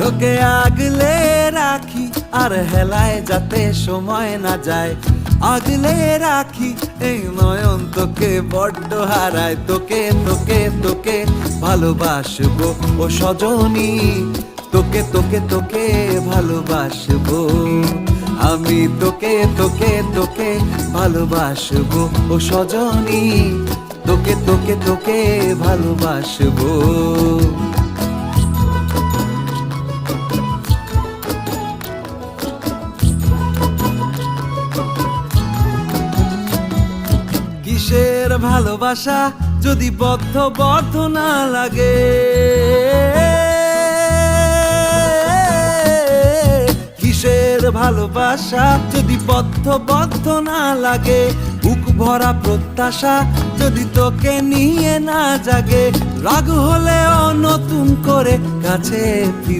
তোকে আগলে রাখি আর হেলায় যাতে সময় না যায়, আগলে রাখি এই নয়ন তোকে বড্ড হারায়। তোকে তোকে তোকে ভালোবাসবো ও সজনী, তোকে তোকে তোকে ভালোবাসবো আমি, তোকে তোকে তোকে ভালোবাসবো ও সজনী, তোকে তোকে তোকে ভালোবাসবো। কিসের ভালোবাসা যদি বদ্ধ বদ্ধ না লাগে, কিসের ভালোবাসা যদি বদ্ধ বদ্ধ না লাগে, বুক ভরা প্রত্যাশা যদি তোকে নিয়ে না জাগে, রাগ হলেও নতুন করে কাছে